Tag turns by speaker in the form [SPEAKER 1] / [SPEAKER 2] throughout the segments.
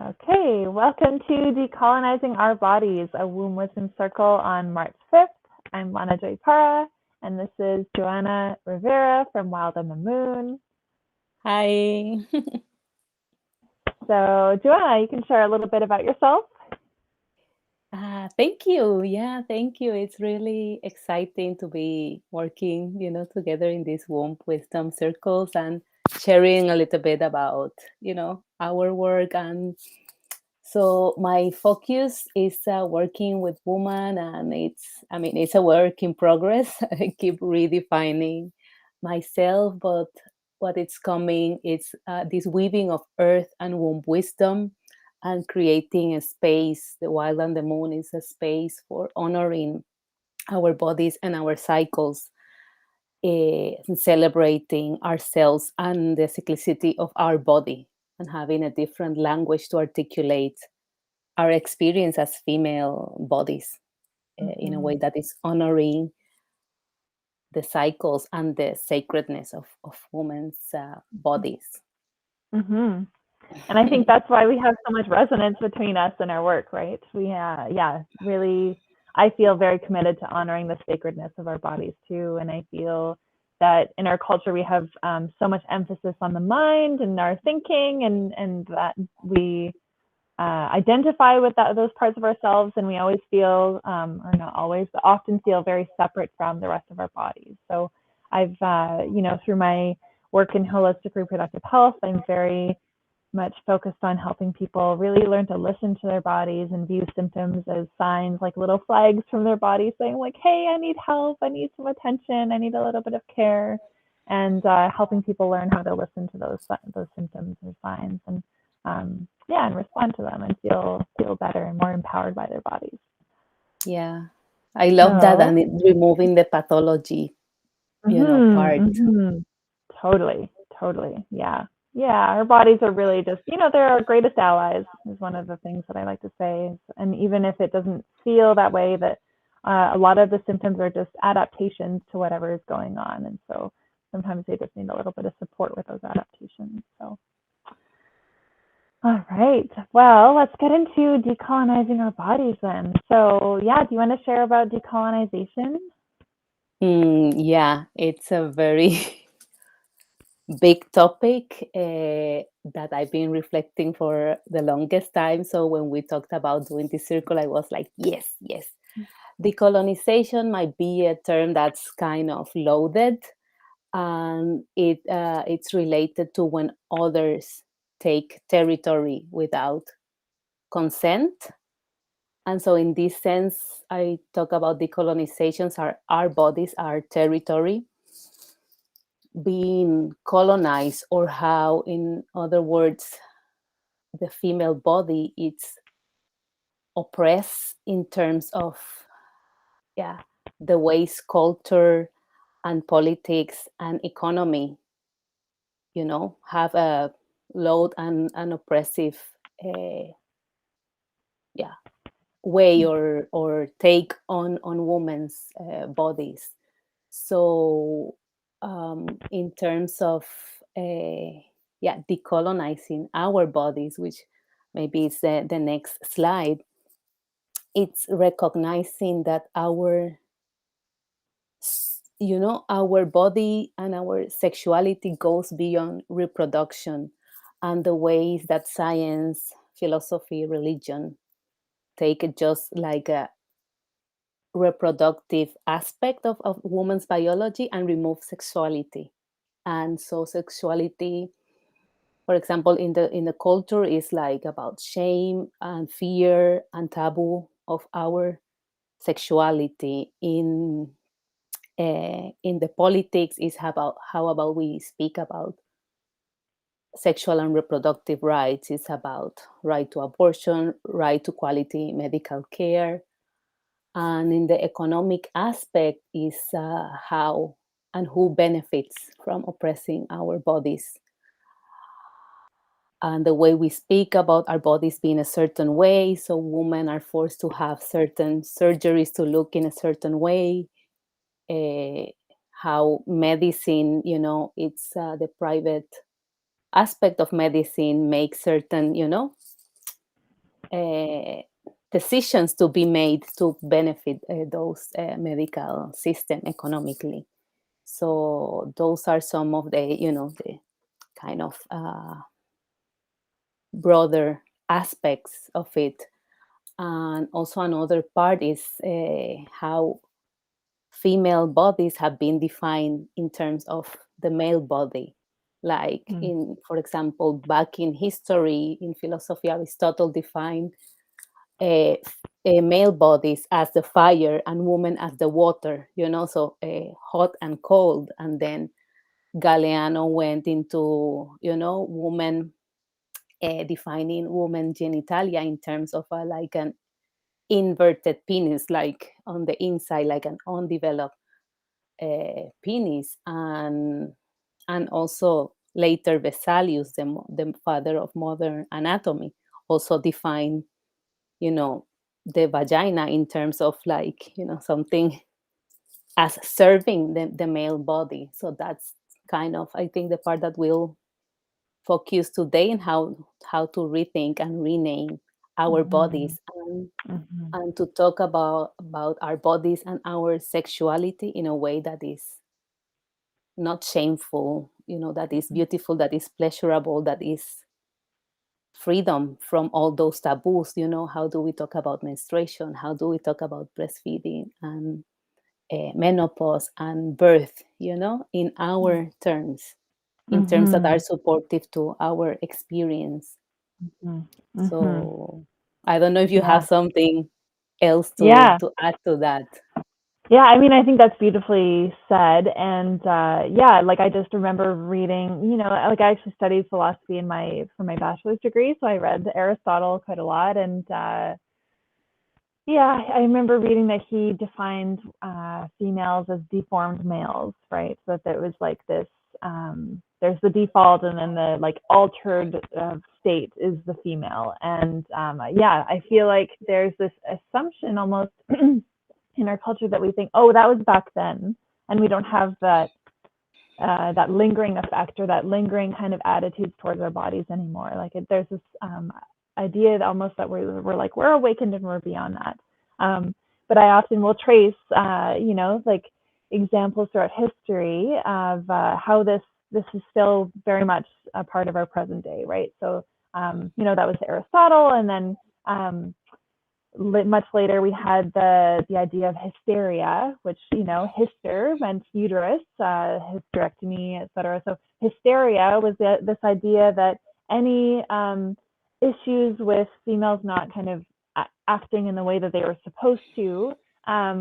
[SPEAKER 1] Okay, welcome to Decolonizing Our Bodies, a Womb Wisdom Circle on March 5th. I'm Lana Parra, and this is Johanna Rivera from Wild on the Moon.
[SPEAKER 2] Hi.
[SPEAKER 1] So, Johanna, you can share a little bit about yourself.
[SPEAKER 2] Thank you. Yeah, thank you. It's really exciting to be working, together in these womb wisdom circles and sharing a little bit about, our work. And so my focus is working with women, and it's a work in progress. I keep redefining myself, but what it's coming, it's this weaving of earth and womb wisdom and creating a space. The Wild and the Moon is a space for honoring our bodies and our cycles, and celebrating ourselves and the cyclicity of our body, and having a different language to articulate our experience as female bodies, in a way
[SPEAKER 1] Mm-hmm.
[SPEAKER 2] that is honoring the cycles and the sacredness of women's bodies.
[SPEAKER 1] Mm-hmm. And I think that's why we have so much resonance between us and our work, right? Really, I feel very committed to honoring the sacredness of our bodies too. And I feel that in our culture, we have so much emphasis on the mind and our thinking, and that we identify with those parts of ourselves, and we always feel, or not always, but often feel very separate from the rest of our bodies. So I've, through my work in holistic reproductive health, I'm very much focused on helping people really learn to listen to their bodies and view symptoms as signs, like little flags from their body saying like, hey, I need help, I need some attention, I need a little bit of care, and helping people learn how to listen to those symptoms and signs, and and respond to them and feel better and more empowered by their bodies.
[SPEAKER 2] Yeah, I love that,
[SPEAKER 1] So,
[SPEAKER 2] and removing the pathology, part.
[SPEAKER 1] totally, totally, yeah. Yeah, our bodies are really just, they're our greatest allies, is one of the things that I like to say. And even if it doesn't feel that way, that a lot of the symptoms are just adaptations to whatever is going on. And so sometimes they just need a little bit of support with those adaptations. So, all right. Well, let's get into decolonizing our bodies then. So, yeah, do you want to share about decolonization?
[SPEAKER 2] Yeah, it's a very big topic that I've been reflecting for the longest time. So when we talked about doing this circle, I was like, yes, yes. Decolonization might be a term that's kind of loaded, and it's related to when others take territory without consent. And so, in this sense, I talk about decolonizations are our bodies, our territory being colonized, or how, in other words, the female body is oppressed in terms of, yeah, the ways culture and politics and economy, have a load and an oppressive, uh, yeah, way or take on women's bodies. So, in terms of, decolonizing our bodies, which maybe is the next slide, it's recognizing that our body and our sexuality goes beyond reproduction, and the ways that science, philosophy, religion take it just like a reproductive aspect of woman's biology and remove sexuality. And so sexuality, for example, in the culture, is like about shame and fear and taboo of our sexuality. In the politics, is about how about we speak about sexual and reproductive rights. It's about right to abortion, right to quality medical care. And in the economic aspect is how and who benefits from oppressing our bodies, and the way we speak about our bodies being a certain way. So women are forced to have certain surgeries to look in a certain way. uh, how medicine, it's the private aspect of medicine makes certain, uh, decisions to be made to benefit those medical system economically. So those are some of the kind of broader aspects of it. And also another part is how female bodies have been defined in terms of the male body. Like
[SPEAKER 1] Mm.
[SPEAKER 2] in, for example, back in history, in philosophy, Aristotle defined male bodies as the fire and women as the water, so hot and cold. And then Galeano went into, woman, defining woman genitalia in terms of like an inverted penis, like on the inside, like an undeveloped penis. And also later Vesalius, the father of modern anatomy, also defined, you know, the vagina in terms of like, something as serving the male body. So that's kind of, I think, the part that will focus today in how to rethink and rename our
[SPEAKER 1] Mm-hmm.
[SPEAKER 2] bodies, and
[SPEAKER 1] Mm-hmm.
[SPEAKER 2] to talk about our bodies and our sexuality in a way that is not shameful, that is beautiful, that is pleasurable, that is freedom from all those taboos. How do we talk about menstruation? How do we talk about breastfeeding and menopause and birth, in our terms, in terms that
[SPEAKER 1] Mm-hmm.
[SPEAKER 2] are supportive to our experience?
[SPEAKER 1] Mm-hmm. Mm-hmm.
[SPEAKER 2] So I don't know if you
[SPEAKER 1] Yeah.
[SPEAKER 2] have something else to
[SPEAKER 1] Yeah.
[SPEAKER 2] add to that.
[SPEAKER 1] Yeah, I mean, I think that's beautifully said. And yeah, like I just remember reading, like I actually studied philosophy for my bachelor's degree, so I read Aristotle quite a lot. And yeah, I remember reading that he defined females as deformed males, right? So that it was like this. There's the default, and then the like altered state is the female. And yeah, I feel like there's this assumption almost in our culture that we think, oh, that was back then, and we don't have that lingering effect or that lingering kind of attitudes towards our bodies anymore. Like there's this idea that almost that we're like we're awakened and we're beyond that. But I often will trace, like examples throughout history of how this is still very much a part of our present day, right? So that was Aristotle, and then much later we had the idea of hysteria, which hyster meant uterus, hysterectomy, etc. So hysteria was this idea that any issues with females not kind of acting in the way that they were supposed to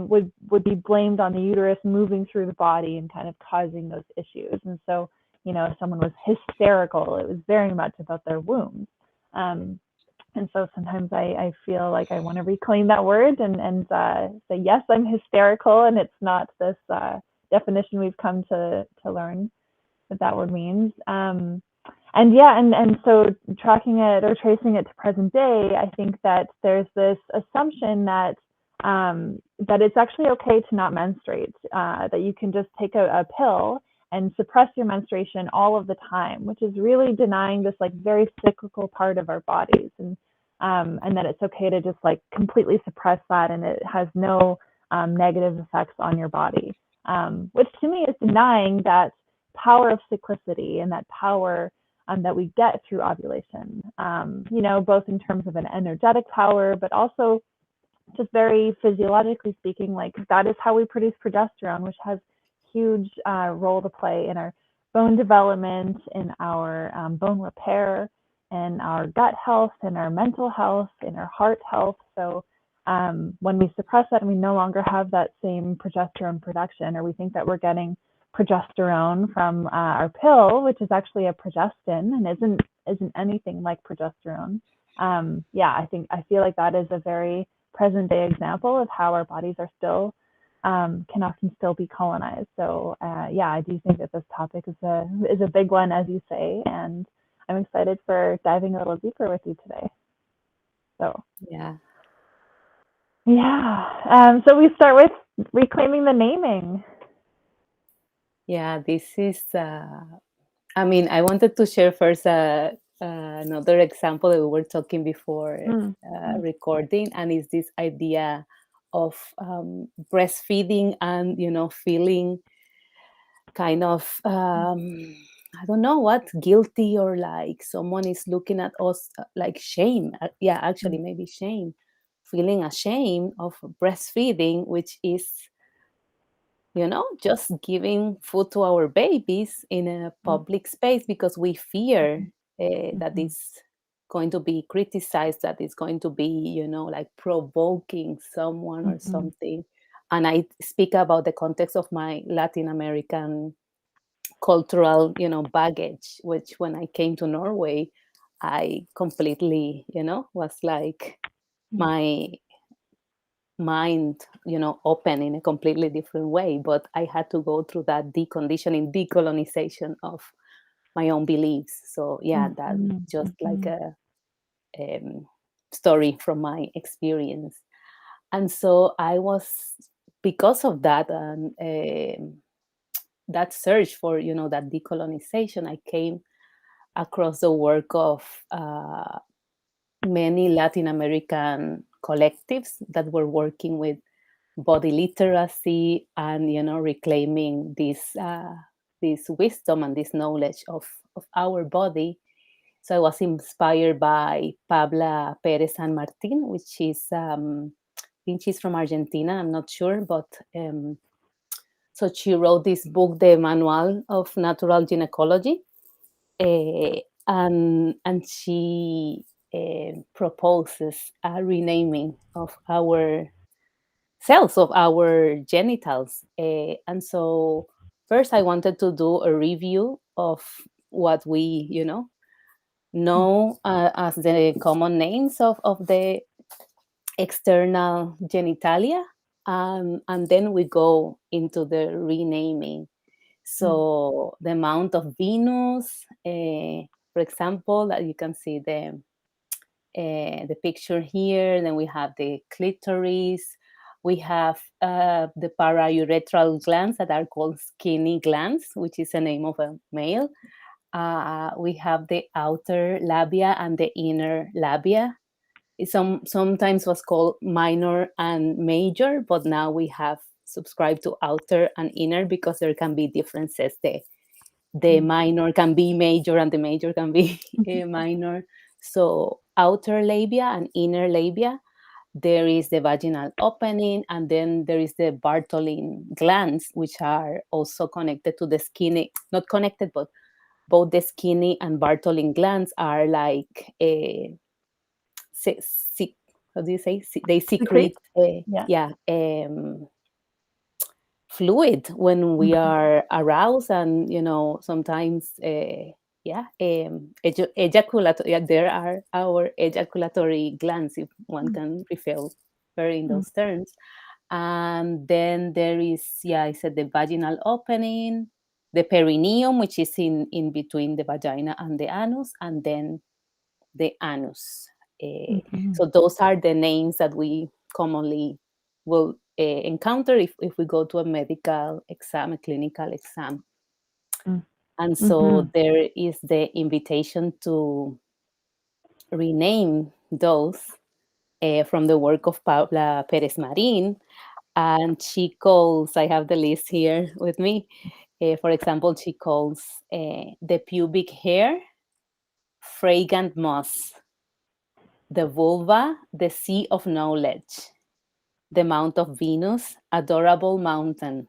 [SPEAKER 1] would be blamed on the uterus moving through the body and kind of causing those issues. And so if someone was hysterical, it was very much about their wombs. And so sometimes I feel like I want to reclaim that word and say, yes, I'm hysterical, and it's not this definition we've come to learn what that word means. And yeah, and so tracking it or tracing it to present day, I think that there's this assumption that that it's actually okay to not menstruate, that you can just take a pill and suppress your menstruation all of the time, which is really denying this like very cyclical part of our bodies, and that it's okay to just like completely suppress that, and it has no negative effects on your body, which to me is denying that power of cyclicity and that power that we get through ovulation, both in terms of an energetic power, but also just very physiologically speaking, like that is how we produce progesterone, which has huge role to play in our bone development, in our bone repair, in our gut health, in our mental health, in our heart health. So when we suppress that and we no longer have that same progesterone production, or we think that we're getting progesterone from our pill, which is actually a progestin and isn't anything like progesterone. Yeah, I feel like that is a very present day example of how our bodies are still can often still be colonized. So yeah, I do think that this topic is a big one, as you say, and I'm excited for diving a little deeper with you today. So
[SPEAKER 2] Yeah.
[SPEAKER 1] yeah, so we start with reclaiming the naming.
[SPEAKER 2] Yeah, this is I mean, I wanted to share first another example that we were talking before
[SPEAKER 1] Mm, mm,
[SPEAKER 2] recording, and is this idea of breastfeeding and feeling kind of I don't know what, guilty, or like someone is looking at us like shame. Yeah, actually,
[SPEAKER 1] mm,
[SPEAKER 2] maybe shame, feeling ashamed of breastfeeding, which is just giving food to our babies in a
[SPEAKER 1] mm,
[SPEAKER 2] public space because we fear that
[SPEAKER 1] mhm,
[SPEAKER 2] it's going to be criticized, that it's going to be, like provoking someone or
[SPEAKER 1] mhm,
[SPEAKER 2] something. And I speak about the context of my Latin American cultural, baggage, which when I came to Norway, I completely, was like
[SPEAKER 1] mm,
[SPEAKER 2] my mind, open in a completely different way. But I had to go through that deconditioning, decolonization of my own beliefs. So yeah,
[SPEAKER 1] mhm,
[SPEAKER 2] that
[SPEAKER 1] mhm,
[SPEAKER 2] just like
[SPEAKER 1] mhm,
[SPEAKER 2] a um, story from my experience. And so I was, because of that, and that search for that decolonization, I came across the work of many Latin American collectives that were working with body literacy and reclaiming this wisdom and this knowledge of our body. So I was inspired by Pabla Perez San Martin, which is I think she's from Argentina, I'm not sure, but so she wrote this book, the Manual of Natural Gynecology, and she proposes a renaming of our cells, of our genitals. And so first I wanted to do a review of what we,
[SPEAKER 1] mm,
[SPEAKER 2] know as the common names of the external genitalia. And then we go into the renaming.
[SPEAKER 1] mm,
[SPEAKER 2] So the amount of Venus, for example, that you can see the picture here. Then we have the clitoris. We have the parauretral glands that are called skinny glands, which is the name of a male. We have the outer labia and the inner labia. Sometimes was called minor and major, but now we have subscribed to outer and inner because there can be differences. The
[SPEAKER 1] mm,
[SPEAKER 2] minor can be major and the major can be minor. So outer labia and inner labia, there is the vaginal opening, and then there is the Bartholin glands, which are also connected to the skinny, not connected, but both the skinny and Bartholin glands are like se- se- how do you say? They
[SPEAKER 1] Secrete?
[SPEAKER 2] secrete,
[SPEAKER 1] Yeah.
[SPEAKER 2] yeah, fluid when we
[SPEAKER 1] Mhm,
[SPEAKER 2] are aroused, and sometimes yeah, ejaculatory, yeah, there are our ejaculatory glands, if one
[SPEAKER 1] mm,
[SPEAKER 2] can refer in
[SPEAKER 1] mm,
[SPEAKER 2] those terms. And then there is, yeah, I said, the vaginal opening, the perineum, which is in between the vagina and the anus, and then the anus.
[SPEAKER 1] mhm,
[SPEAKER 2] So those are the names that we commonly will encounter if we go to a medical exam, a clinical exam.
[SPEAKER 1] mm,
[SPEAKER 2] And so
[SPEAKER 1] mhm,
[SPEAKER 2] there is the invitation to rename those from the work of Paula Perez Marin. And she calls, I have the list here with me. For example, she calls the pubic hair fragrant moss, the vulva the sea of knowledge, the Mount of Venus, adorable mountain,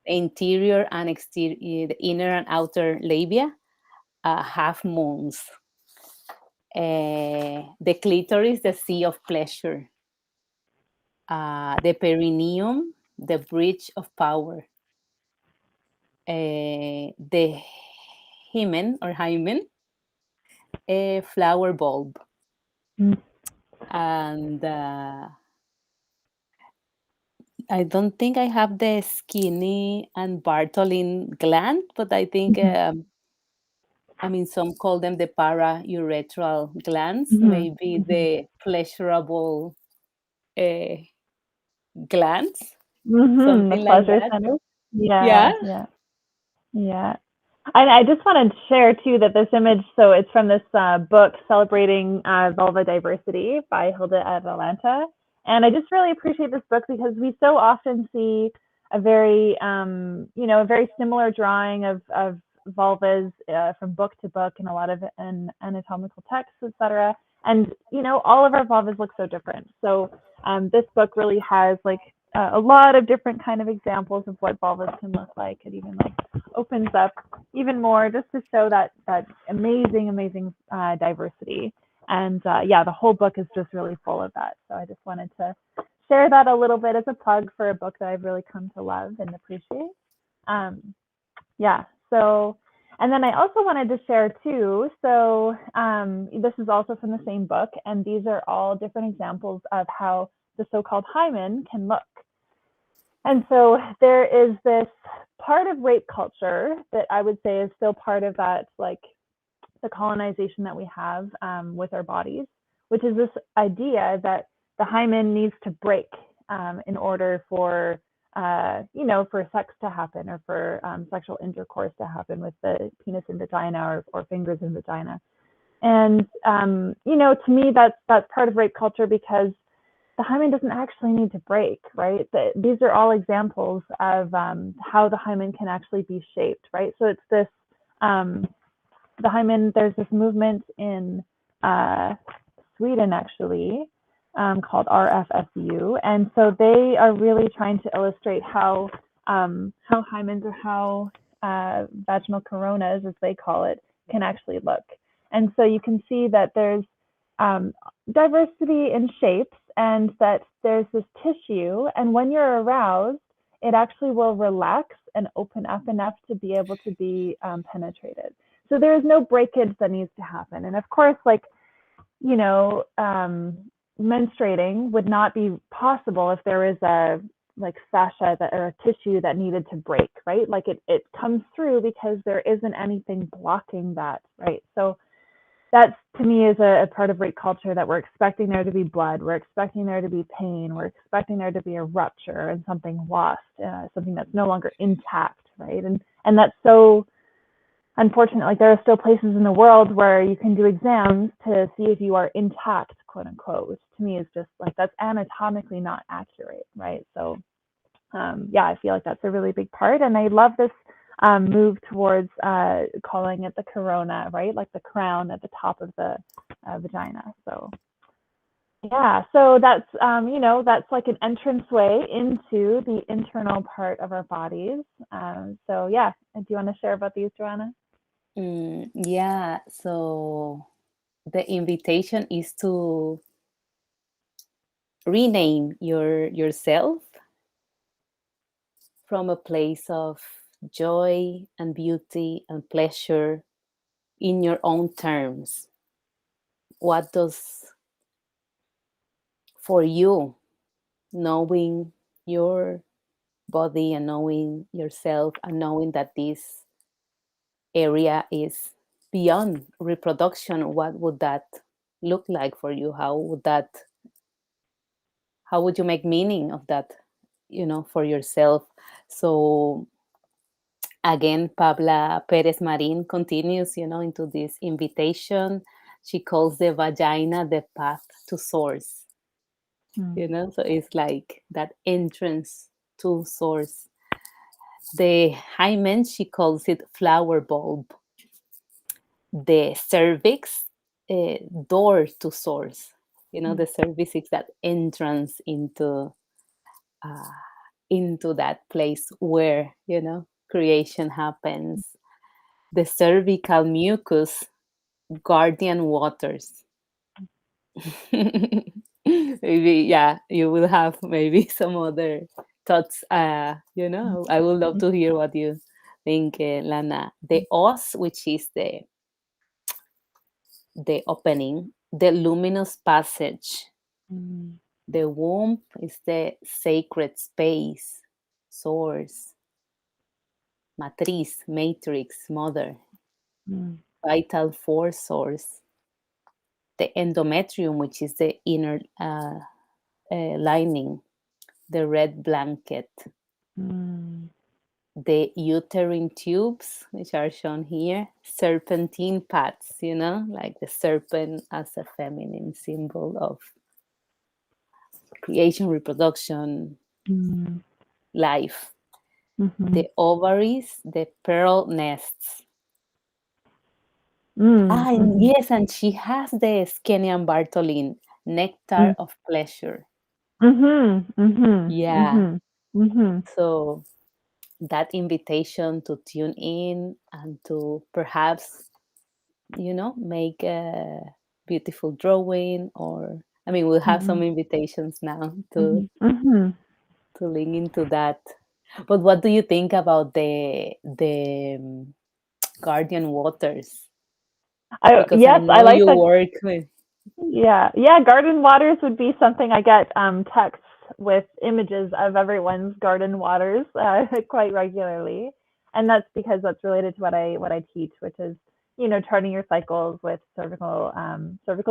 [SPEAKER 2] interior and exterior, the inner and outer labia, half moons, the clitoris, the sea of pleasure, the perineum, the bridge of power, the hymen, a flower bulb,
[SPEAKER 1] mm,
[SPEAKER 2] and I don't think I have the skinny and Bartholin gland, but I think,
[SPEAKER 1] mhm,
[SPEAKER 2] I mean, some call them the parauretral glands,
[SPEAKER 1] mhm,
[SPEAKER 2] maybe
[SPEAKER 1] mhm,
[SPEAKER 2] the pleasurable uh, glands,
[SPEAKER 1] mhm, the
[SPEAKER 2] something like
[SPEAKER 1] pleasure
[SPEAKER 2] that.
[SPEAKER 1] center?
[SPEAKER 2] Yeah.
[SPEAKER 1] Yeah, yeah, yeah. I just want to share too that this image, so it's from this book celebrating vulva diversity by Hilda Atalanta. And I just really appreciate this book because we so often see a very, a very similar drawing of vulvas from book to book in a lot of anatomical texts, etc. And, all of our vulvas look so different. So this book really has like a lot of different kind of examples of what vulvas can look like. It even like opens up even more just to show that amazing diversity. And yeah, the whole book is just really full of that. So I just wanted to share that a little bit as a plug for a book that I've really come to love and appreciate. Yeah, so, and then I also wanted to share too, so this is also from the same book, and these are all different examples of how the so-called hymen can look. And so there is this part of rape culture that I would say is still part of that, like the colonization that we have with our bodies, which is this idea that the hymen needs to break in order for, for sex to happen or for sexual intercourse to happen with the penis and vagina or fingers in vagina. And, to me, that's part of rape culture because the hymen doesn't actually need to break, right? These are all examples of how the hymen can actually be shaped, right? So it's this, the hymen, there's this movement in Sweden actually called RFSU. And so they are really trying to illustrate how hymens or how vaginal coronas, as they call it, can actually look. And so you can see that there's diversity in shapes and that there's this tissue. And when you're aroused, it actually will relax and open up enough to be able to be penetrated. So there is no breakage that needs to happen. And of course, like, menstruating would not be possible if there is a like fascia or a tissue that needed to break, right? Like it comes through because there isn't anything blocking that, right? So that to me is a part of rape culture that we're expecting there to be blood, we're expecting there to be pain, we're expecting there to be a rupture and something lost, something that's no longer intact, right? And that's so unfortunate. Like there are still places in the world where you can do exams to see if you are intact, quote unquote, which to me is just like that's anatomically not accurate, right? So yeah, I feel like that's a really big part, and I love this move towards calling it the corona, right? Like the crown at the top of the vagina. So yeah, so that's that's like an entranceway into the internal part of our bodies. So yeah, do you want to share about these, Johanna?
[SPEAKER 2] Yeah, so the invitation is to rename yourself from a place of joy and beauty and pleasure in your own terms. What does for you knowing your body and knowing yourself and knowing that this area is beyond reproduction, what would that look like for you? How would you make meaning of that, for yourself? So again, Pabla Perez Marin continues, into this invitation. She calls the vagina the path to source, so it's like that entrance to source. The hymen, she calls it flower bulb. The cervix, door to source. The cervix is that entrance uh, into that place where creation happens. The cervical mucus, guardian waters. Maybe, yeah, you will have maybe some other thoughts. I would love to hear what you think, Lana. The os, which is the opening, the luminous passage. The womb is the sacred space, source, matriz, matrix, mother, vital force source. The endometrium, which is the inner lining, the red blanket. the uterine tubes, which are shown here, serpentine pads, like the serpent as a feminine symbol of creation, reproduction,
[SPEAKER 1] Mm.
[SPEAKER 2] life.
[SPEAKER 1] Mm-hmm.
[SPEAKER 2] The ovaries, the pearl nests.
[SPEAKER 1] Mm.
[SPEAKER 2] And
[SPEAKER 1] Mm-hmm.
[SPEAKER 2] yes, and she has the Skenian Bartholin, nectar of pleasure.
[SPEAKER 1] Mm-hmm. Mm-hmm.
[SPEAKER 2] Yeah.
[SPEAKER 1] Mm-hmm. Mm-hmm.
[SPEAKER 2] So that invitation to tune in and to perhaps, make a beautiful drawing, or I mean, we'll have
[SPEAKER 1] Mm-hmm.
[SPEAKER 2] some invitations now
[SPEAKER 1] Mm-hmm.
[SPEAKER 2] to
[SPEAKER 1] Mm-hmm.
[SPEAKER 2] link into that. But what do you think about the guardian waters? Because I
[SPEAKER 1] Yes, I
[SPEAKER 2] know
[SPEAKER 1] like
[SPEAKER 2] you
[SPEAKER 1] that.
[SPEAKER 2] work with.
[SPEAKER 1] Yeah, yeah. Garden waters would be something I get texts with images of everyone's garden waters quite regularly, and that's because that's related to what I teach, which is charting your cycles with cervical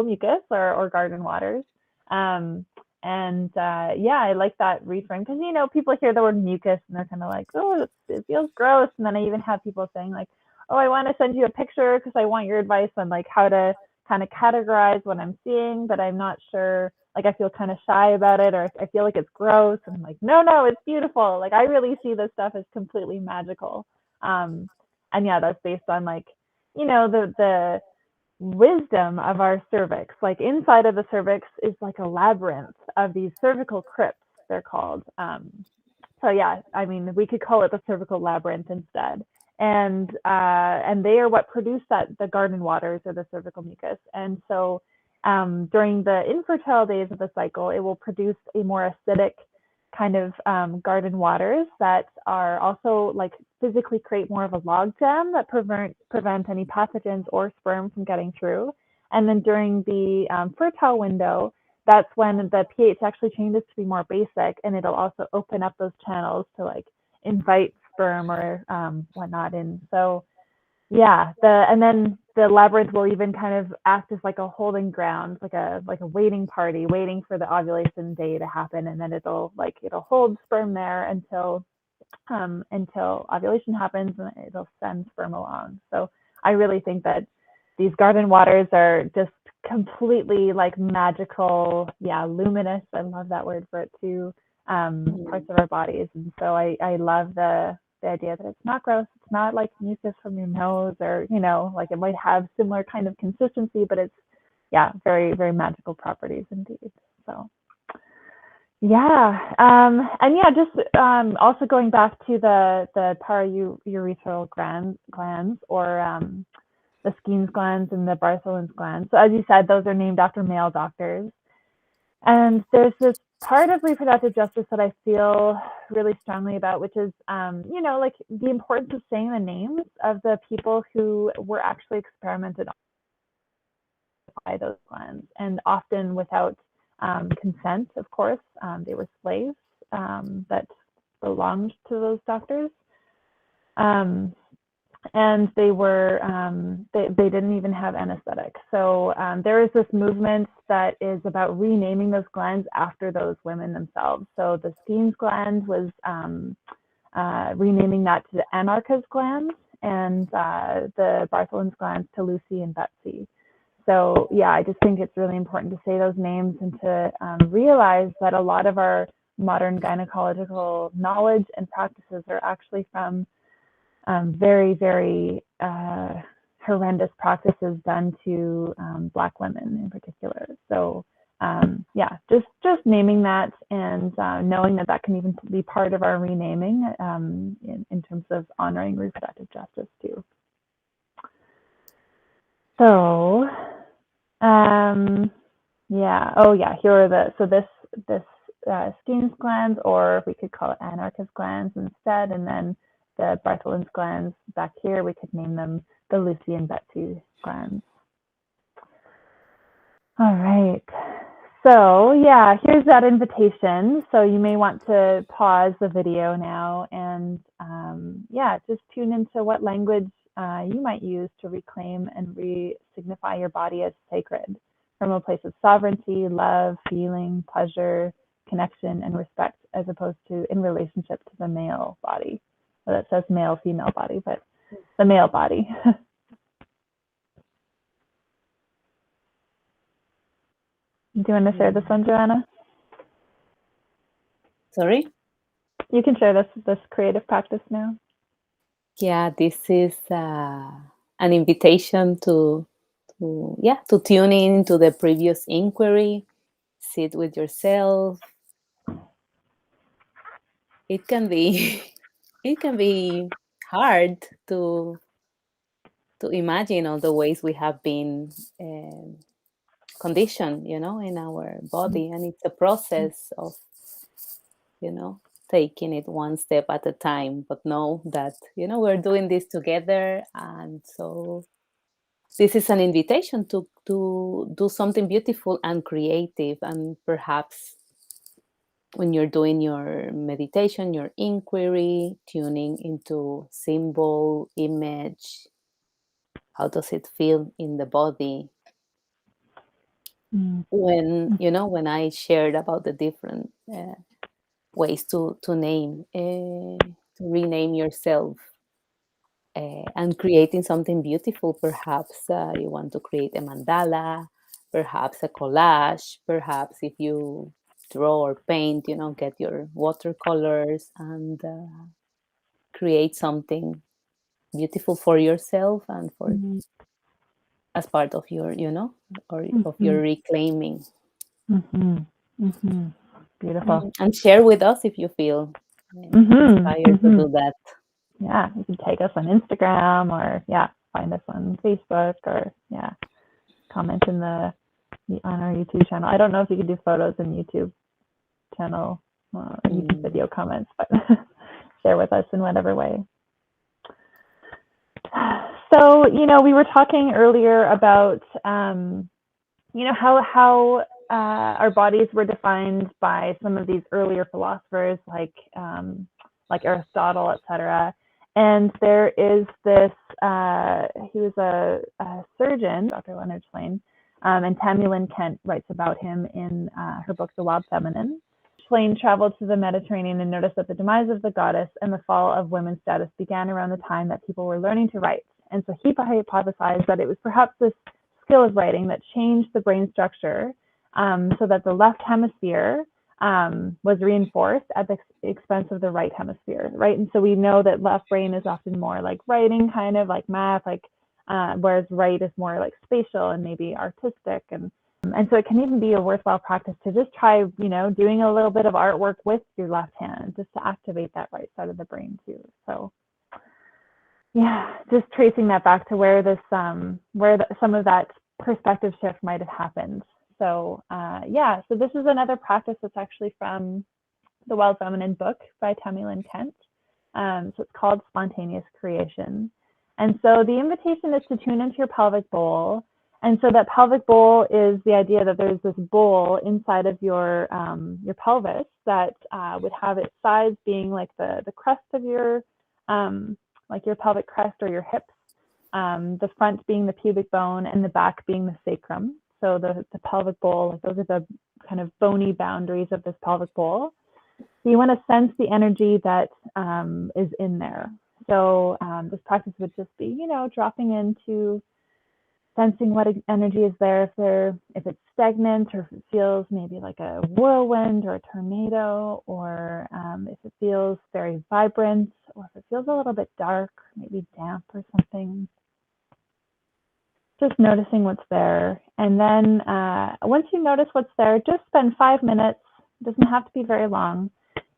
[SPEAKER 1] mucus or garden waters. Um, and yeah, I like that reframe because people hear the word mucus and they're kind of like, oh, it feels gross, and then I even have people saying like, oh, I want to send you a picture because I want your advice on like how to kind of categorize what I'm seeing, but I'm not sure. Like I feel kind of shy about it, or I feel like it's gross. And I'm like, no, no, it's beautiful. Like I really see this stuff as completely magical. Um, and yeah, that's based on like, the wisdom of our cervix. Like inside of the cervix is like a labyrinth of these cervical crypts, they're called. So yeah, I mean, we could call it the cervical labyrinth instead. And they are what produce the garden waters or the cervical mucus. And so during the infertile days of the cycle, it will produce a more acidic kind of garden waters that are also like physically create more of a log jam that prevent any pathogens or sperm from getting through. And then during the fertile window, that's when the pH actually changes to be more basic, and it'll also open up those channels to like invite sperm or whatnot in. So yeah, and then the labyrinth will even kind of act as like a holding ground, like a waiting party, waiting for the ovulation day to happen, and then it'll hold sperm there until ovulation happens, and it'll send sperm along. So I really think that these garden waters are just completely like magical, yeah, luminous. I love that word for it too. Parts of our bodies, and so I love the idea that it's not gross. It's not like mucus from your nose, or like it might have similar kind of consistency, but it's yeah, very very magical properties indeed. So yeah, and yeah, just also going back to the paraurethral glands or the Skene's glands and the Bartholin's glands. So as you said, those are named after male doctors. And there's this part of reproductive justice that I feel really strongly about, which is, like the importance of saying the names of the people who were actually experimented on by those glands, and often without consent, of course. They were slaves that belonged to those doctors. Um, and they didn't even have anesthetic. So there is this movement that is about renaming those glands after those women themselves. So the Skene's gland was renaming that to the Anarcha's glands, and the Bartholin's glands to Lucy and Betsy. So yeah, I just think it's really important to say those names and to realize that a lot of our modern gynecological knowledge and practices are actually from very, very horrendous practices done to Black women in particular. So yeah, just naming that, and knowing that can even be part of our renaming in terms of honoring reproductive justice too. So yeah, oh yeah, here are this Skene's glands, or we could call it Anarcha's glands instead, and then the Bartholin's glands back here, we could name them the Lucy and Betsy glands. All right. So yeah, here's that invitation. So you may want to pause the video now and yeah, just tune into what language you might use to reclaim and re-signify your body as sacred from a place of sovereignty, love, feeling, pleasure, connection, and respect, as opposed to in relationship to the male body. well, it says male, female body, but the male body. Do you want to share this one, Johanna?
[SPEAKER 2] Sorry?
[SPEAKER 1] You can share this creative practice now.
[SPEAKER 2] Yeah, this is an invitation to tune in to the previous inquiry, sit with yourself. It can be it can be hard to imagine all the ways we have been um, conditioned, in our body, and it's a process of, taking it one step at a time. But know that we're doing this together, and so this is an invitation to do something beautiful and creative. And perhaps when you're doing your meditation, your inquiry, tuning into symbol, image, how does it feel in the body? When I shared about the different ways to name, to rename yourself, and creating something beautiful. Perhaps you want to create a mandala, perhaps a collage, perhaps if you draw or paint, get your watercolors and create something beautiful for yourself and for
[SPEAKER 1] Mm-hmm.
[SPEAKER 2] as part of your, or of
[SPEAKER 1] Mm-hmm.
[SPEAKER 2] your reclaiming.
[SPEAKER 1] Mm-hmm. Mm-hmm. Beautiful.
[SPEAKER 2] And share with us if you feel
[SPEAKER 1] Mm-hmm.
[SPEAKER 2] inspired to
[SPEAKER 1] Mm-hmm.
[SPEAKER 2] do that.
[SPEAKER 1] Yeah, you can tag us on Instagram or find us on Facebook or comment in on our YouTube channel. I don't know if you can do photos in YouTube channel, YouTube video comments, but share with us in whatever way. So, we were talking earlier about, how our bodies were defined by some of these earlier philosophers like Aristotle, etc. And there is this, he was a surgeon, Dr. Leonard Shlain, and Tammy Lynn Kent writes about him in her book, The Wild Feminine. Shlain traveled to the Mediterranean and noticed that the demise of the goddess and the fall of women's status began around the time that people were learning to write. And so he hypothesized that it was perhaps this skill of writing that changed the brain structure so that the left hemisphere was reinforced at the expense of the right hemisphere, right? And so we know that left brain is often more like writing, kind of like math, whereas right is more like spatial and maybe artistic. And so it can even be a worthwhile practice to just try, doing a little bit of artwork with your left hand just to activate that right side of the brain too. So just tracing that back to where some of that perspective shift might have happened. So so this is another practice that's actually from the Wild Feminine book by Tammy Lynn Kent. So it's called Spontaneous Creation. And so the invitation is to tune into your pelvic bowl. And so that pelvic bowl is the idea that there's this bowl inside of your pelvis that would have its sides being like the crest of your like your pelvic crest or your hips, the front being the pubic bone and the back being the sacrum. So the pelvic bowl, those are the kind of bony boundaries of this pelvic bowl. So you want to sense the energy that is in there. So this practice would just be, dropping into sensing what energy is there, if it's stagnant or if it feels maybe like a whirlwind or a tornado, or if it feels very vibrant, or if it feels a little bit dark, maybe damp or something. Just noticing what's there. And then once you notice what's there, just spend 5 minutes, doesn't have to be very long,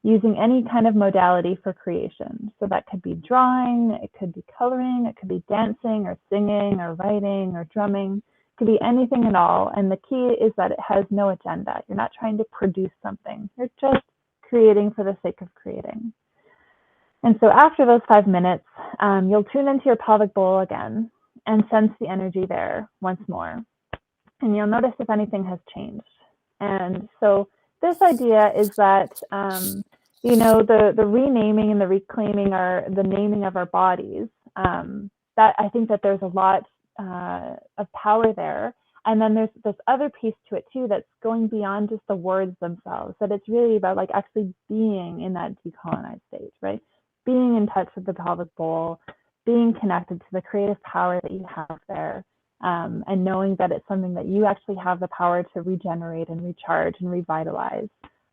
[SPEAKER 1] using any kind of modality for creation. So that could be drawing, it could be coloring, it could be dancing or singing or writing or drumming. It could be anything at all. And the key is that it has no agenda. You're not trying to produce something. You're just creating for the sake of creating. And so after those 5 minutes, you'll tune into your pelvic bowl again and sense the energy there once more. And you'll notice if anything has changed. And so this idea is that, the renaming and the reclaiming the naming of our bodies, that I think that there's a lot of power there. And then there's this other piece to it too that's going beyond just the words themselves, that it's really about like actually being in that decolonized state, right? being in touch with the pelvic bowl, being connected to the creative power that you have there, and knowing that it's something that you actually have the power to regenerate and recharge and revitalize,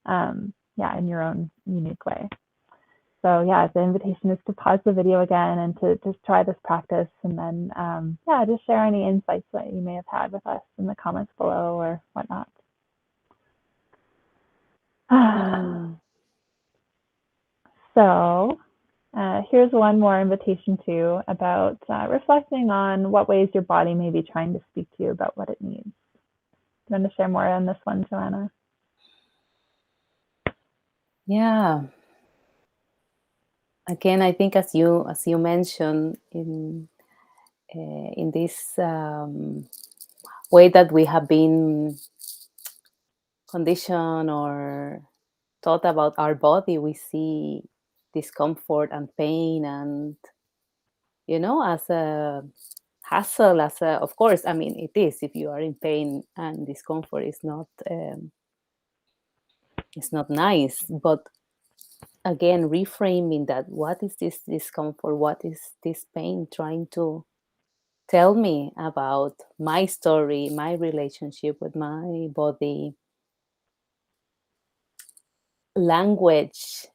[SPEAKER 1] in your own unique way. So yeah, the invitation is to pause the video again and to just try this practice, and then just share any insights that you may have had with us in the comments below or whatnot. So here's one more invitation too about reflecting on what ways your body may be trying to speak to you about what it needs. You want to share more on this one, Johanna?
[SPEAKER 2] Yeah. Again, I think as you mentioned in this way that we have been conditioned or taught about our body, we see discomfort and pain and as a hassle, of course, I mean, it is. If you are in pain and discomfort, it's not nice. But again, reframing that, what is this discomfort, what is this pain trying to tell me about my story, my relationship with my body? Language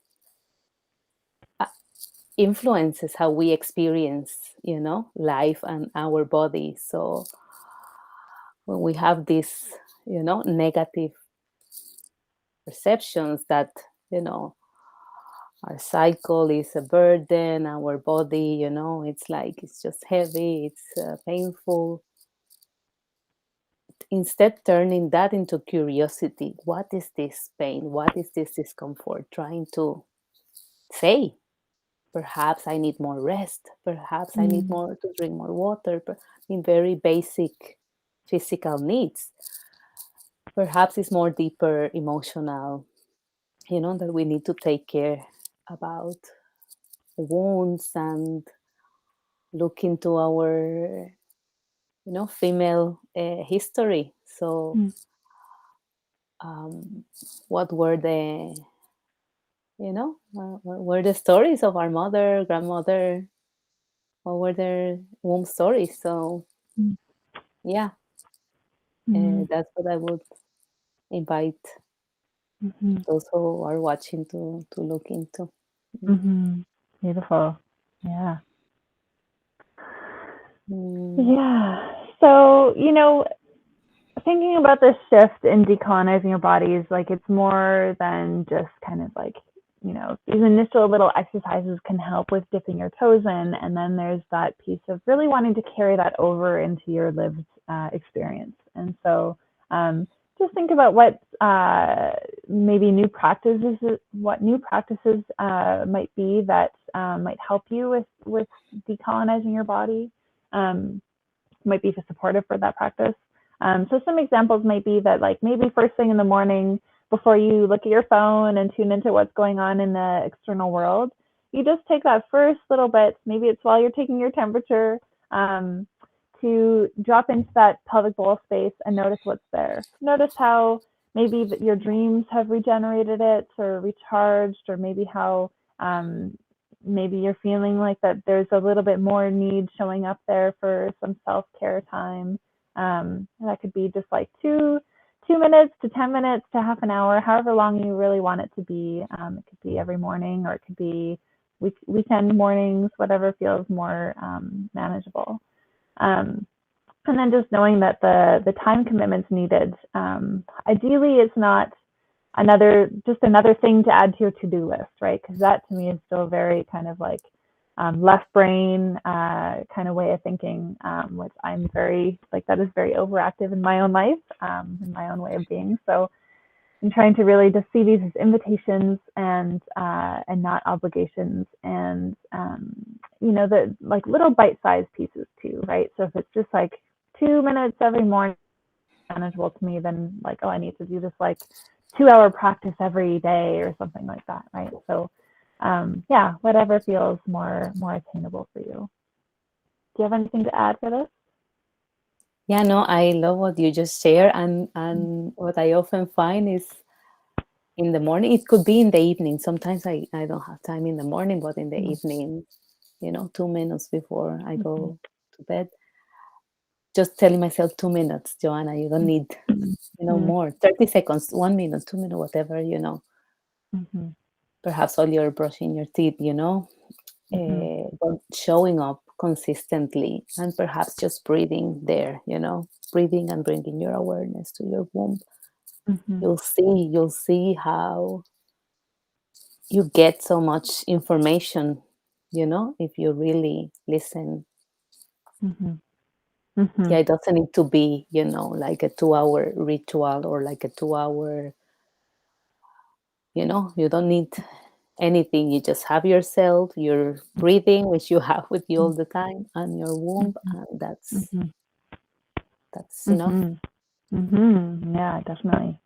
[SPEAKER 2] influences how we experience life and our body. So when we have these negative perceptions that our cycle is a burden, our body it's like it's just heavy, it's painful, instead turning that into curiosity. What is this pain? What is this discomfort trying to say? Perhaps I need more rest. Perhaps I need more to drink more water. In very basic physical needs. Perhaps it's more deeper emotional, that we need to take care about wounds and look into our, female history. So, what were the, what were the stories of our mother, grandmother? What were their womb stories? So, yeah, that's what I would invite those who are watching to look into.
[SPEAKER 1] Beautiful. Yeah.
[SPEAKER 2] Mm.
[SPEAKER 1] Yeah. So, thinking about this shift in decolonizing your bodies, like it's more than just kind of like, these initial little exercises can help with dipping your toes in. And then there's that piece of really wanting to carry that over into your lived experience. And so just think about what maybe new practices might be that might help you with decolonizing your body. Might be supportive for that practice. So some examples might be that, like, maybe first thing in the morning, before you look at your phone and tune into what's going on in the external world, you just take that first little bit, maybe it's while you're taking your temperature, to drop into that pelvic bowl space and notice what's there. Notice how maybe your dreams have regenerated it or recharged, or maybe how maybe you're feeling like that there's a little bit more need showing up there for some self-care time. That could be just like 2 minutes to 10 minutes to half an hour, however long you really want it to be. It could be every morning, or it could be weekend mornings, whatever feels more manageable. And then just knowing that the time commitments needed, ideally it's not another thing to add to your to-do list, right? Because that to me is still very kind of like left brain kind of way of thinking, which I'm very, like, that is very overactive in my own life, in my own way of being. So I'm trying to really just see these as invitations and not obligations, and the like little bite-sized pieces too, right? So if it's just like 2 minutes every morning, manageable to me, then like, oh, I need to do this like 2-hour practice every day or something like that, right? So whatever feels more attainable for you. Do you have anything to add for this?
[SPEAKER 2] Yeah, no, I love what you just shared, and what I often find is in the morning. It could be in the evening. Sometimes I don't have time in the morning, but in the evening, 2 minutes before I
[SPEAKER 1] Mhm.
[SPEAKER 2] go to bed, just telling myself 2 minutes, Joanna, you don't need,
[SPEAKER 1] Mhm.
[SPEAKER 2] more, 30 seconds, 1 minute, 2 minutes, whatever.
[SPEAKER 1] Mhm.
[SPEAKER 2] Perhaps while you're brushing your teeth.
[SPEAKER 1] Mhm.
[SPEAKER 2] But showing up consistently and perhaps just breathing there, breathing and bringing your awareness to your womb.
[SPEAKER 1] Mhm.
[SPEAKER 2] You'll see how you get so much information, if you really listen.
[SPEAKER 1] Mhm. Mhm.
[SPEAKER 2] Yeah, it doesn't need to be, like a 2-hour ritual or like a 2-hour. You don't need anything. You just have yourself, your breathing, which you have with you all the time, and your womb,
[SPEAKER 1] Mhm.
[SPEAKER 2] and that's
[SPEAKER 1] Mhm.
[SPEAKER 2] that's enough.
[SPEAKER 1] Mhm. Mhm. Yeah, definitely.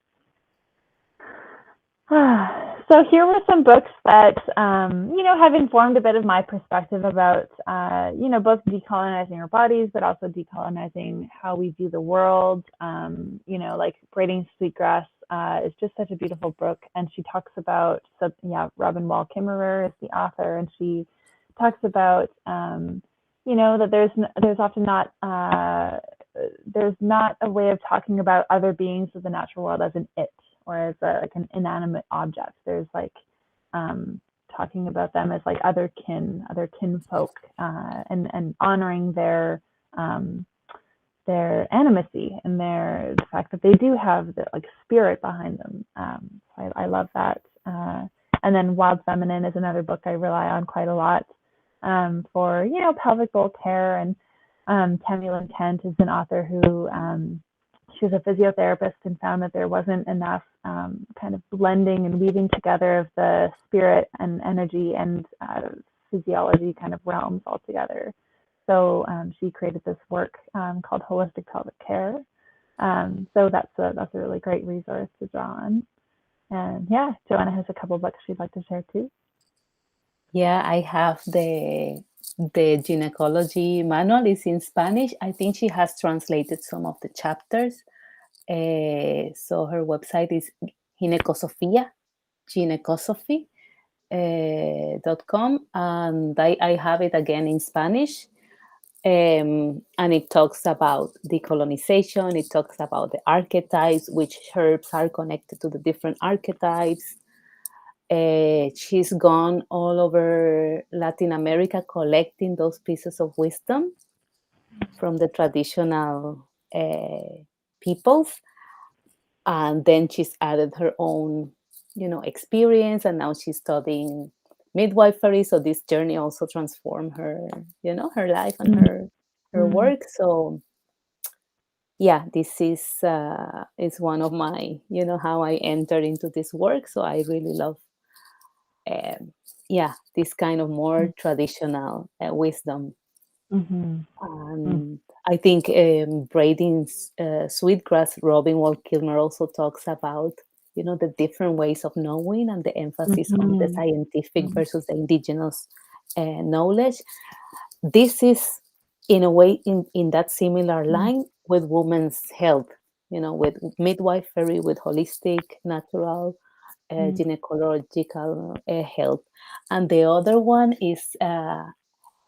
[SPEAKER 1] So here were some books that have informed a bit of my perspective about both decolonizing our bodies, but also decolonizing how we view the world. Like Braiding Sweetgrass is just such a beautiful book, and she talks about Robin Wall Kimmerer is the author, and she talks about that there's often not there's not a way of talking about other beings of the natural world as an it or as like an inanimate object. There's like talking about them as like other kinfolk, and honoring their animacy and the fact that they do have the like spirit behind them. I love that. And then Wild Feminine is another book I rely on quite a lot for pelvic bowl care. And Tammy Lynn Kent is an author who she was a physiotherapist and found that there wasn't enough kind of blending and weaving together of the spirit and energy and physiology kind of realms all together. So she created this work called Holistic Pelvic Care. So that's a really great resource to draw on. And yeah, Joanna has a couple books she'd like to share too.
[SPEAKER 2] Yeah, I have the gynecology manual is in Spanish. I think she has translated some of the chapters. So her website is Ginecosofia, Ginecosophy, .com, and I have it again in Spanish. And it talks about decolonization. It talks about the archetypes, which herbs are connected to the different archetypes. She's gone all over Latin America collecting those pieces of wisdom from the traditional peoples. And then she's added her own experience, and now she's studying midwifery. So this journey also transformed her life and her
[SPEAKER 1] Mm-hmm.
[SPEAKER 2] work. So yeah, this is one of my how I entered into this work. So I really love um, yeah, this kind of more traditional wisdom.
[SPEAKER 1] Mm-hmm.
[SPEAKER 2] And I think braiding sweetgrass, Robin Wall Kilmer also talks about the different ways of knowing and the emphasis on the
[SPEAKER 1] Mm-hmm.
[SPEAKER 2] scientific versus the indigenous knowledge. This is, in a way, in that similar line with women's health, with midwifery, with holistic, natural, gynecological health. And the other one is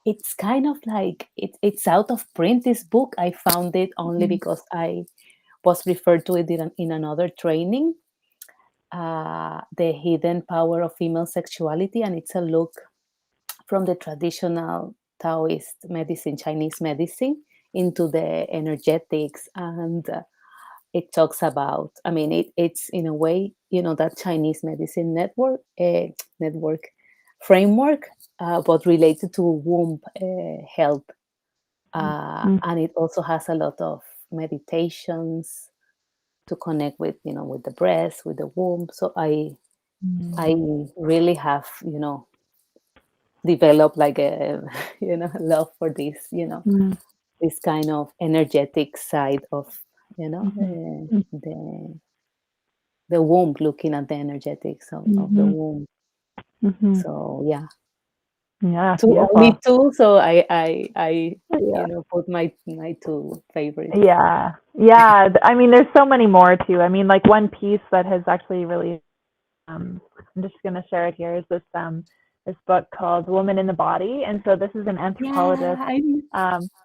[SPEAKER 2] it's kind of like it's out of print. This book, I found it only because I was referred to it in another training. The hidden power of female sexuality, and it's a look from the traditional Taoist medicine, Chinese medicine, into the energetics. And it talks about, I mean, it's in a way that Chinese medicine network framework, but related to womb health. And it also has a lot of meditations to connect with the breast, with the womb. So I really have developed like a love for this kind of energetic side of you know
[SPEAKER 1] Mm-hmm.
[SPEAKER 2] uh, the womb, looking at the energetics of the
[SPEAKER 1] Mm-hmm.
[SPEAKER 2] womb.
[SPEAKER 1] Mm-hmm.
[SPEAKER 2] So yeah,
[SPEAKER 1] Yeah,
[SPEAKER 2] two, only
[SPEAKER 1] beautiful.
[SPEAKER 2] two. So I
[SPEAKER 1] Yeah.
[SPEAKER 2] put my two favorites.
[SPEAKER 1] Yeah. Yeah. I mean, there's so many more too. I mean, like one piece that has actually really I'm just going to share it here. Is this book called Woman in the Body, and so this is an anthropologist.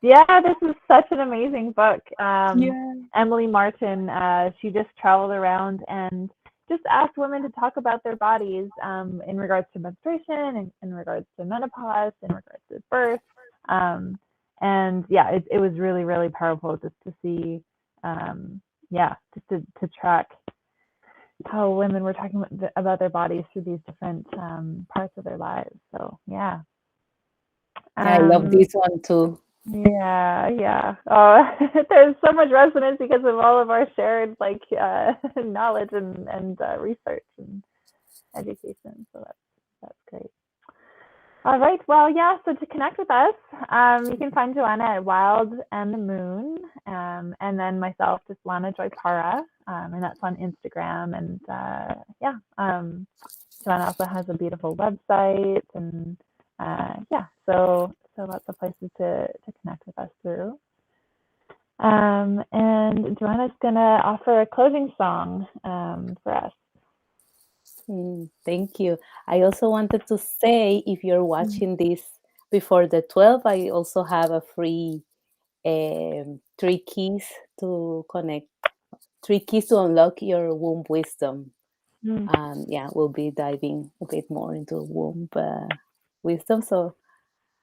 [SPEAKER 1] This is such an amazing book. Emily Martin, she just traveled around and just asked women to talk about their bodies in regards to menstruation, in regards to menopause, in regards to birth. It was really, really powerful just to see, just to track how women were talking about their bodies through these different parts of their lives. So, yeah.
[SPEAKER 2] I love this one too.
[SPEAKER 1] Yeah. Oh, there's so much resonance because of all of our shared knowledge and research and education. So that's great. All right. Well, yeah. So to connect with us, you can find Johanna at Wild and the Moon, and then myself, just Lana Joy Parra, and that's on Instagram. And Johanna also has a beautiful website, and so lots of places to connect with us through. And Johanna's gonna offer a closing song for us.
[SPEAKER 2] Thank you. I also wanted to say, if you're watching this before the 12th, I also have a free 3 keys to connect, 3 keys to unlock your womb wisdom. We'll be diving a bit more into womb wisdom. So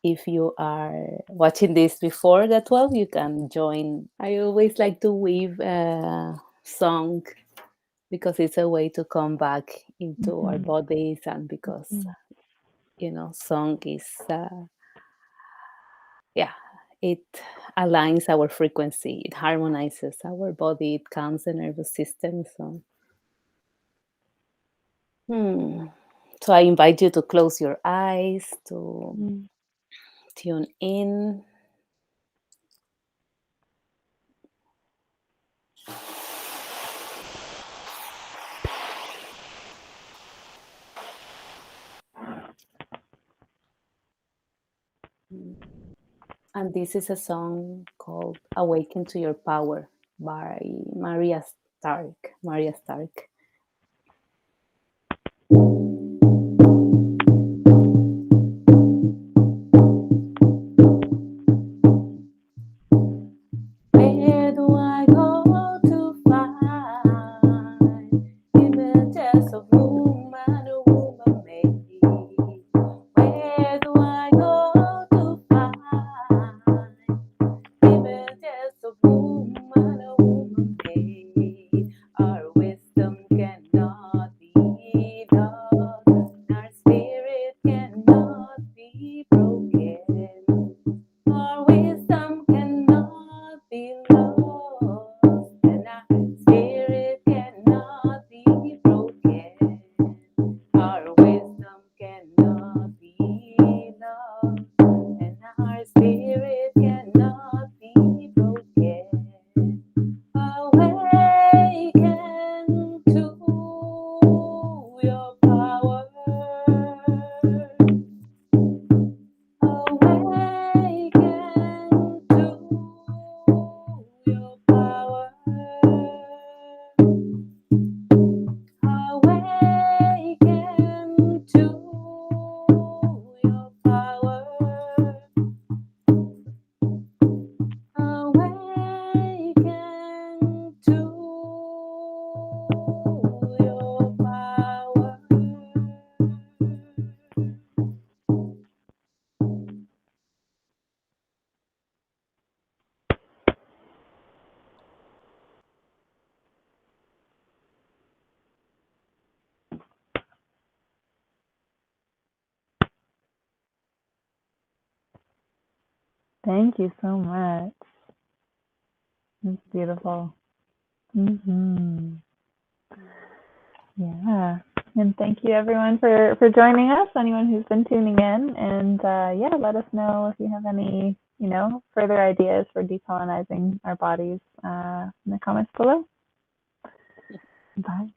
[SPEAKER 2] if you are watching this before the 12th, you can join. I always like to weave a song because it's a way to come back into our bodies, and because song is it aligns our frequency, it harmonizes our body, it calms the nervous system. So I invite you to close your eyes, to tune in. And this is a song called Awaken to Your Power by Maria Stark. Where do I go to find images of woman a woman made? Where do I go to find images of woman a woman made? Our wisdom cannot be lost, our spirit cannot be broken. Our wisdom cannot be lost, and our spirit cannot be broken. Our wisdom cannot be lost, and our spirit cannot be broken. Awaken to your power. Awaken to your power. Awaken to your power. Awaken to your power.
[SPEAKER 1] Thank you so much. It's beautiful. Yeah. And thank you everyone for joining us, anyone who's been tuning in. And let us know if you have any, further ideas for decolonizing our bodies in the comments below. Bye.